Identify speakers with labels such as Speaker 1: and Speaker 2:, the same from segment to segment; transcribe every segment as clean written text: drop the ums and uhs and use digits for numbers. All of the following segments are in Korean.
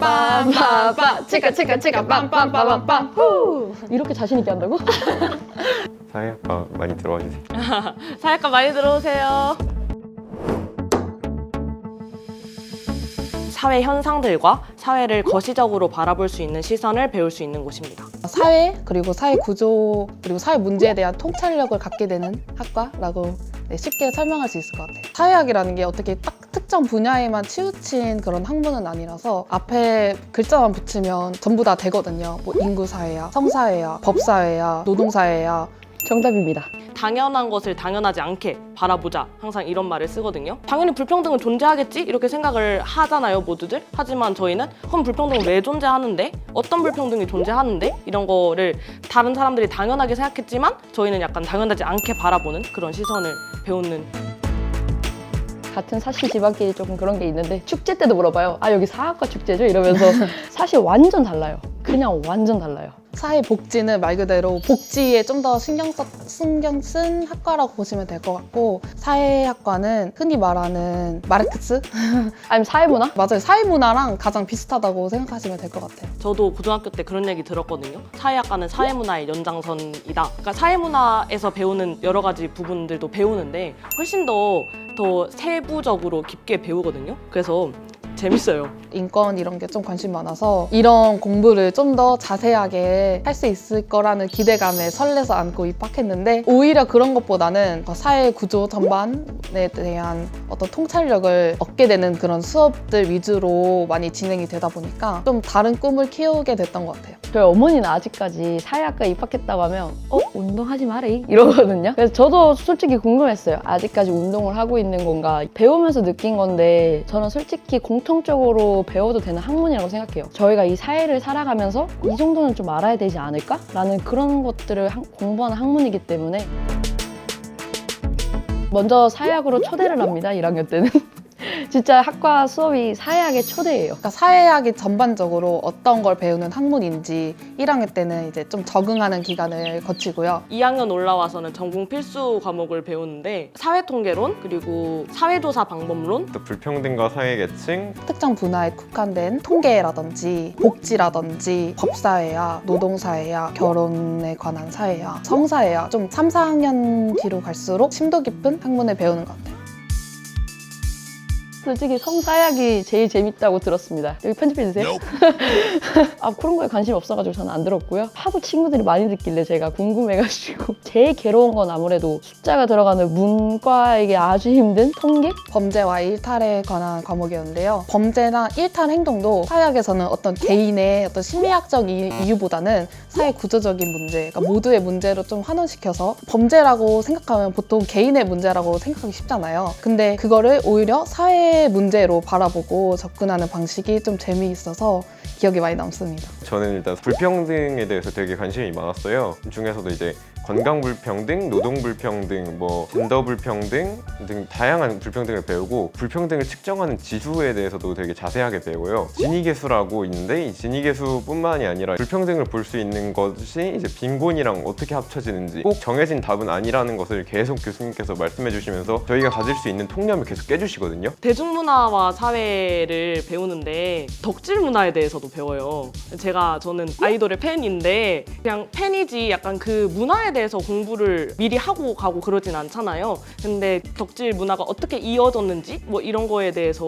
Speaker 1: 빰빰빰 치카 빰빰빰빰빰 후 이렇게 자신 있게 한다고?
Speaker 2: 사회학과 많이 들어와 주세요.
Speaker 3: 사회과 많이 들어오세요. 사회 현상들과 사회를 거시적으로 바라볼 수 있는 시선을 배울 수 있는 곳입니다.
Speaker 4: 사회 그리고 사회 구조 그리고 사회 문제에 대한 통찰력을 갖게 되는 학과라고 쉽게 설명할 수 있을 것 같아요. 사회학이라는 게 어떻게 딱 특정 분야에만 치우친 그런 학문은 아니라서 앞에 글자만 붙이면 전부 다 되거든요. 뭐 인구사회야, 성사회야, 법사회야, 노동사회야.
Speaker 1: 정답입니다.
Speaker 3: 당연한 것을 당연하지 않게 바라보자, 항상 이런 말을 쓰거든요. 당연히 불평등은 존재하겠지? 이렇게 생각을 하잖아요, 모두들. 하지만 저희는 그럼 불평등은 왜 존재하는데? 어떤 불평등이 존재하는데? 이런 거를 다른 사람들이 당연하게 생각했지만 저희는 약간 당연하지 않게 바라보는 그런 시선을 배우는.
Speaker 1: 같은 사실 집안끼리 조금 그런 게 있는데 축제 때도 물어봐요. 아 여기 사학과 축제죠? 이러면서 사실 완전 달라요. 그냥 완전 달라요.
Speaker 4: 사회복지는 말 그대로 복지에 좀 더 신경 쓴 학과라고 보시면 될 것 같고, 사회학과는 흔히 말하는 마르크스?
Speaker 1: 아니면 사회문화?
Speaker 4: 맞아요. 사회문화랑 가장 비슷하다고 생각하시면 될 것 같아요.
Speaker 3: 저도 고등학교 때 그런 얘기 들었거든요. 사회학과는 사회문화의 연장선이다. 그러니까 사회문화에서 배우는 여러 가지 부분들도 배우는데 훨씬 더 세부적으로 깊게 배우거든요. 그래서 재밌어요.
Speaker 4: 인권 이런 게 좀 관심 많아서 이런 공부를 좀 더 자세하게 할 수 있을 거라는 기대감에 설레서 안고 입학했는데, 오히려 그런 것보다는 사회 구조 전반에 대한 어떤 통찰력을 얻게 되는 그런 수업들 위주로 많이 진행이 되다 보니까 좀 다른 꿈을 키우게 됐던 것 같아요.
Speaker 1: 저희 어머니는 아직까지 사회학과 입학했다고 하면 운동하지 마래 이러거든요. 그래서 저도 솔직히 궁금했어요. 아직까지 운동을 하고 있는 건가. 배우면서 느낀 건데 저는 솔직히 공통적으로 배워도 되는 학문이라고 생각해요. 저희가 이 사회를 살아가면서 이 정도는 좀 알아야 되지 않을까? 라는 그런 것들을 공부하는 학문이기 때문에 먼저 사회학으로 초대를 합니다. 1학년 때는. 진짜 학과 수업이 사회학의 초대예요.
Speaker 4: 그러니까 사회학이 전반적으로 어떤 걸 배우는 학문인지 1학년 때는 이제 좀 적응하는 기간을 거치고요.
Speaker 3: 2학년 올라와서는 전공 필수 과목을 배우는데 사회통계론, 그리고 사회조사 방법론,
Speaker 2: 또 불평등과 사회계층,
Speaker 4: 특정 분야에 국한된 통계라든지 복지라든지 법사회야, 노동사회야, 결혼에 관한 사회야, 성사회야, 좀 3, 4학년 뒤로 갈수록 심도 깊은 학문을 배우는 것 같아요.
Speaker 1: 솔직히 성사학이 제일 재밌다고 들었습니다. 여기 편집해주세요. 아, 그런 거에 관심이 없어가지고 저는 안 들었고요. 하도 친구들이 많이 듣길래 제가 궁금해가지고 제일 괴로운 건 아무래도 숫자가 들어가는 문과에게 아주 힘든 통계?
Speaker 4: 범죄와 일탈에 관한 과목이었는데요. 범죄나 일탈 행동도 사회학에서는 어떤 개인의 어떤 심리학적 이유보다는 사회 구조적인 문제, 그러니까 모두의 문제로 좀 환원시켜서, 범죄라고 생각하면 보통 개인의 문제라고 생각하기 쉽잖아요. 근데 그거를 오히려 사회 문제로 바라보고 접근하는 방식이 좀 재미있어서 기억에 많이 남습니다.
Speaker 2: 저는 일단 불평등에 대해서 되게 관심이 많았어요. 그 중에서도 이제 건강 불평등, 노동 불평등, 젠더 불평등 등 다양한 불평등을 배우고, 불평등을 측정하는 지수에 대해서도 되게 자세하게 배우고요. 지니계수라고 있는데 이 지니계수뿐만이 아니라 불평등을 볼 수 있는 것이 이제 빈곤이랑 어떻게 합쳐지는지 꼭 정해진 답은 아니라는 것을 계속 교수님께서 말씀해 주시면서 저희가 가질 수 있는 통념을 계속 깨주시거든요.
Speaker 3: 대중문화와 사회를 배우는데 덕질 문화에 대해서도 배워요. 저는 아이돌의 팬인데 그냥 팬이지 약간 그 문화에 대해서 공부를 미리 하고 가고 그러진 않잖아요. 근데 덕질 문화가 어떻게 이어졌는지 이런 거에 대해서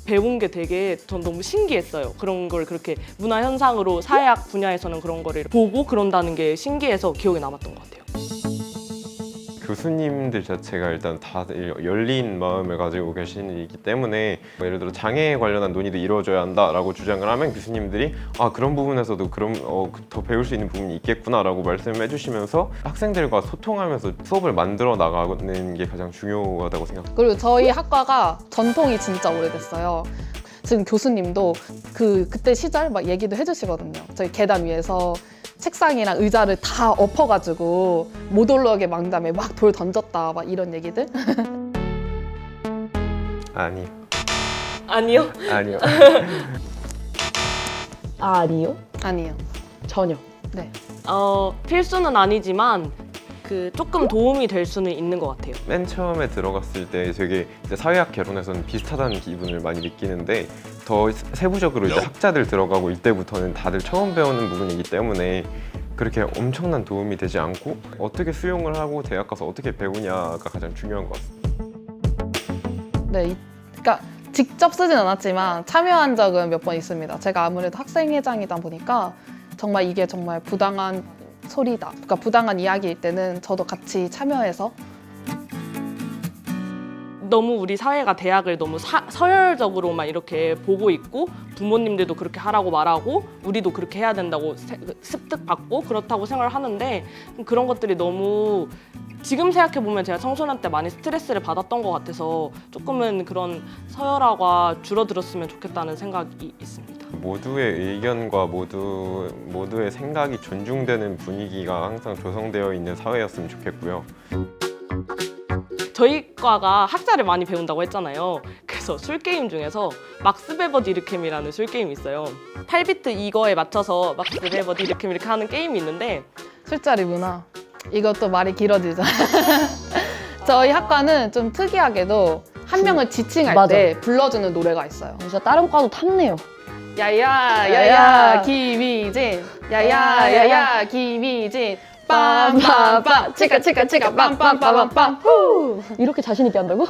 Speaker 3: 배운 게 되게 전 너무 신기했어요. 그런 걸 그렇게 문화 현상으로 사회학 분야에서는 그런 거를 보고 그런다는 게 신기해서 기억에 남았던 것 같아요.
Speaker 2: 교수님들 자체가 일단 다들 열린 마음을 가지고 계시기 때문에 예를 들어 장애에 관련한 논의도 이루어져야 한다라고 주장을 하면 교수님들이 그런 부분에서도 더 배울 수 있는 부분이 있겠구나라고 말씀해 주시면서 학생들과 소통하면서 수업을 만들어 나가는 게 가장 중요하다고 생각합니다.
Speaker 4: 그리고 저희 학과가 전통이 진짜 오래됐어요. 지금 교수님도 그때 시절 막 얘기도 해주시거든요. 저희 계단 위에서 책상이랑 의자를 다 엎어가지고 못 올라오게 망담에 막 돌 던졌다, 막 이런 얘기들.
Speaker 2: 아니요.
Speaker 3: 아니요?
Speaker 2: 아니요.
Speaker 1: 아니요?
Speaker 4: 아니에요.
Speaker 1: 전혀.
Speaker 4: 네.
Speaker 3: 필수는 아니지만 조금 도움이 될 수는 있는 것 같아요.
Speaker 2: 맨 처음에 들어갔을 때 되게 이제 사회학 개론에서는 비슷하다는 기분을 많이 느끼는데, 더 세부적으로 이제 학자들 들어가고 이때부터는 다들 처음 배우는 부분이기 때문에 그렇게 엄청난 도움이 되지 않고 어떻게 수용을 하고 대학 가서 어떻게 배우냐가 가장 중요한 것 같습니다.
Speaker 4: 네, 그러니까 직접 쓰진 않았지만 참여한 적은 몇 번 있습니다. 제가 아무래도 학생회장이다 보니까 정말 이게 정말 부당한 소리다. 그러니까 부당한 이야기일 때는 저도 같이 참여해서
Speaker 3: 너무 우리 사회가 대학을 너무 서열적으로만 이렇게 보고 있고 부모님들도 그렇게 하라고 말하고 우리도 그렇게 해야 된다고 습득받고 그렇다고 생각을 하는데 그런 것들이 너무 지금 생각해보면 제가 청소년 때 많이 스트레스를 받았던 것 같아서 조금은 그런 서열화가 줄어들었으면 좋겠다는 생각이 있습니다.
Speaker 2: 모두의 의견과 모두의 생각이 존중되는 분위기가 항상 조성되어 있는 사회였으면 좋겠고요.
Speaker 3: 저희 과가 학자를 많이 배운다고 했잖아요. 그래서 술게임 중에서 막스 베버 디르켐이라는 술게임이 있어요. 8비트 이거에 맞춰서 막스 베버 디르켐 이렇게 하는 게임이 있는데
Speaker 4: 술자리 문화. 이것도 말이 길어지죠. 저희 학과는 좀 특이하게도 한 명을 지칭할
Speaker 1: 맞아.
Speaker 4: 때 불러주는 노래가 있어요.
Speaker 1: 진짜 다른 과도 탔네요.
Speaker 4: 야야 김희진 야야 김희진 빰빰빰 치카 빰빰빰빰빰 후.
Speaker 1: 이렇게 자신 있게 한다고?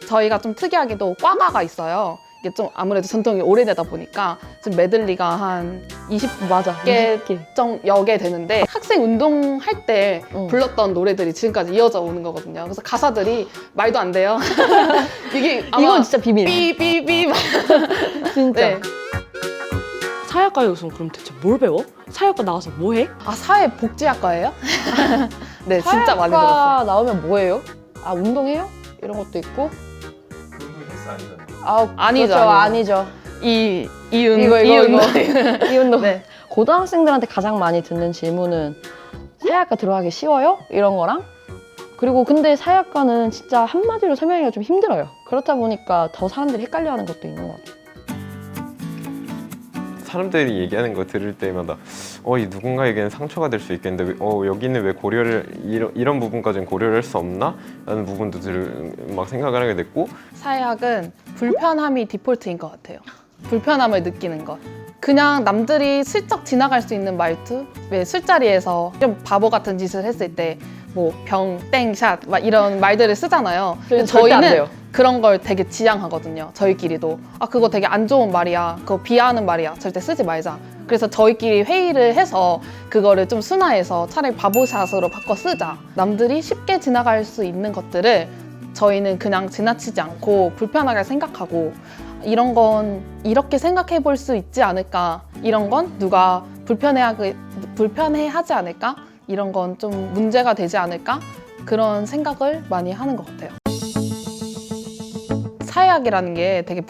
Speaker 4: 저희가 좀 특이하게도 과가가 있어요. 이게 좀 아무래도 전통이 오래되다 보니까 지금 메들리가 한 20개
Speaker 1: 맞아. 20개.
Speaker 4: 여개 되는데 학생 운동할 때
Speaker 1: 응.
Speaker 4: 불렀던 노래들이 지금까지 이어져 오는 거거든요. 그래서 가사들이 말도 안 돼요. 이게 아마
Speaker 1: 이건 진짜 비밀.
Speaker 4: 삐삐삐
Speaker 1: 진짜.
Speaker 4: 네.
Speaker 3: 사회과에서 그럼 대체 뭘 배워? 사회과 나가서 뭐 해?
Speaker 4: 아 사회복지학과예요? 네 진짜 많이 들었어요.
Speaker 1: 사회학과 나오면 뭐예요? 아 운동해요? 이런 것도 있고. 아
Speaker 4: 아니죠,
Speaker 1: 그렇죠.
Speaker 4: 아니죠.
Speaker 1: 아니죠.
Speaker 4: 이운동
Speaker 1: 이 운동.
Speaker 4: 네.
Speaker 1: 고등학생들한테 가장 많이 듣는 질문은 사회학과 들어가기 쉬워요? 이런 거랑 그리고 근데 사회학과는 진짜 한마디로 설명하기가 좀 힘들어요. 그렇다 보니까 더 사람들이 헷갈려하는 것도 있는 것 같아요.
Speaker 2: 사람들이 얘기하는 거 들을 때마다 이 누군가에게는 상처가 될 수 있겠는데 여기는 왜 고려를 이런 부분까지는 고려를 할 수 없나? 라는 부분도 막 생각을 하게 됐고
Speaker 4: 사회학은 불편함이 디폴트인 것 같아요. 불편함을 느끼는 것. 그냥 남들이 슬쩍 지나갈 수 있는 말투? 왜 술자리에서 좀 바보 같은 짓을 했을 때 뭐 병, 땡, 샷 막 이런 말들을 쓰잖아요. 근데
Speaker 1: 절대 안 돼요.
Speaker 4: 저희는 그런 걸 되게 지향하거든요. 저희끼리도. 아 그거 되게 안 좋은 말이야. 그거 비하하는 말이야. 절대 쓰지 말자. 그래서 저희끼리 회의를 해서 그거를 좀 순화해서 차라리 바보샷으로 바꿔 쓰자. 남들이 쉽게 지나갈 수 있는 것들을 저희는 그냥 지나치지 않고 불편하게 생각하고 이런 건 이렇게 생각해 볼 수 있지 않을까? 이런 건 누가 불편해하지 않을까? 이런 건 좀 문제가 되지 않을까? 그런 생각을 많이 하는 것 같아요. 사회학이라는 게 되게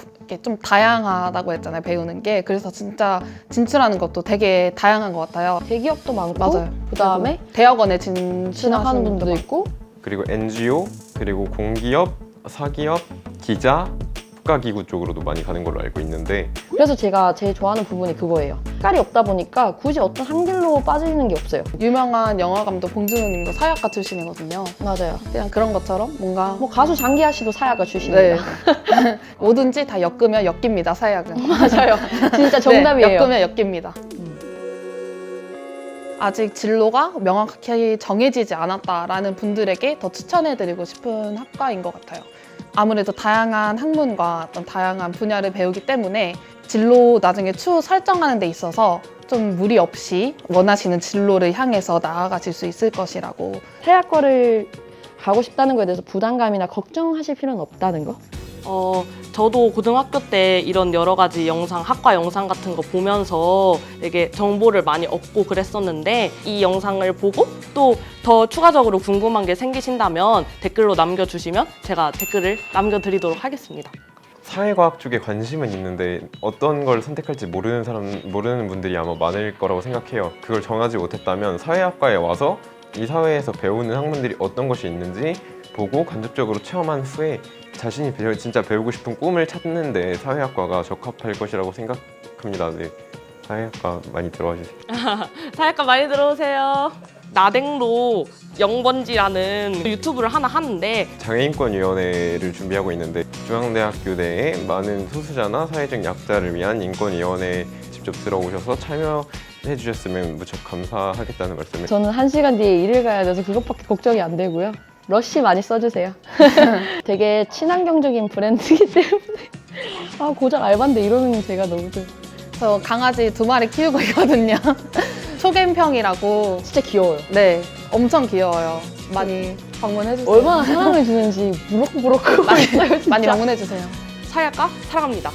Speaker 4: 좀 다양하다고 했잖아요, 배우는 게. 그래서 진짜 진출하는 것도 되게 다양한 것 같아요.
Speaker 1: 대기업도 많고
Speaker 4: 맞아요.
Speaker 1: 그다음에
Speaker 4: 대학원에
Speaker 1: 진학하는
Speaker 4: 진학하는
Speaker 1: 분들도 있고
Speaker 2: 그리고 NGO 그리고 공기업, 사기업, 기자, 국가기구 쪽으로도 많이 가는 걸로 알고 있는데
Speaker 1: 그래서 제가 제일 좋아하는 부분이 그거예요. 색깔이 없다 보니까 굳이 어떤 한 길로 빠지는 게 없어요.
Speaker 4: 유명한 영화 감독 봉준호 님도 사회학과 출신이거든요.
Speaker 1: 맞아요.
Speaker 4: 그냥 그런 것처럼 뭔가
Speaker 1: 뭐 가수 장기하 씨도 사회학과 출신입니다.
Speaker 4: 뭐든지 다 엮으면 엮입니다, 사회학은.
Speaker 1: 맞아요. 진짜 정답이에요.
Speaker 4: 네, 엮으면 엮입니다. 아직 진로가 명확하게 정해지지 않았다라는 분들에게 더 추천해드리고 싶은 학과인 것 같아요. 아무래도 다양한 학문과 어떤 다양한 분야를 배우기 때문에 진로 나중에 추후 설정하는 데 있어서 좀 무리 없이 원하시는 진로를 향해서 나아가실 수 있을 것이라고.
Speaker 1: 사회학과를 가고 싶다는 거에 대해서 부담감이나 걱정하실 필요는 없다는 거?
Speaker 3: 저도 고등학교 때 이런 여러 가지 영상, 학과 영상 같은 거 보면서 되게 정보를 많이 얻고 그랬었는데 이 영상을 보고 또 더 추가적으로 궁금한 게 생기신다면 댓글로 남겨주시면 제가 댓글을 남겨드리도록 하겠습니다.
Speaker 2: 사회과학 쪽에 관심은 있는데 어떤 걸 선택할지 모르는 분들이 아마 많을 거라고 생각해요. 그걸 정하지 못했다면 사회학과에 와서 이 사회에서 배우는 학문들이 어떤 것이 있는지 보고 간접적으로 체험한 후에 자신이 진짜 배우고 싶은 꿈을 찾는데 사회학과가 적합할 것이라고 생각합니다. 네, 사회학과 많이 들어와 주세요.
Speaker 3: 사회과 많이 들어오세요. 나댕로 영번지라는 유튜브를 하나 하는데
Speaker 2: 장애인권위원회를 준비하고 있는데 중앙대학교 내에 많은 소수자나 사회적 약자를 위한 인권위원회에 직접 들어오셔서 참여해 주셨으면 무척 감사하겠다는 말씀을.
Speaker 1: 저는 1시간 뒤에 일을 가야 돼서 그것밖에 걱정이 안 되고요. 러쉬 많이 써주세요. 되게 친환경적인 브랜드이기 때문에 아 고작 알바인데 이러는 제가 너무 좀
Speaker 4: 저 강아지 2마리 키우고 있거든요. 초겐평이라고.
Speaker 1: 진짜 귀여워요.
Speaker 4: 네, 엄청 귀여워요. 많이 방문해주세요.
Speaker 1: 얼마나 사랑을 주는지 무럭무럭 크고 있어요. 진짜.
Speaker 4: 많이 방문해주세요.
Speaker 3: 사약과 사랑합니다.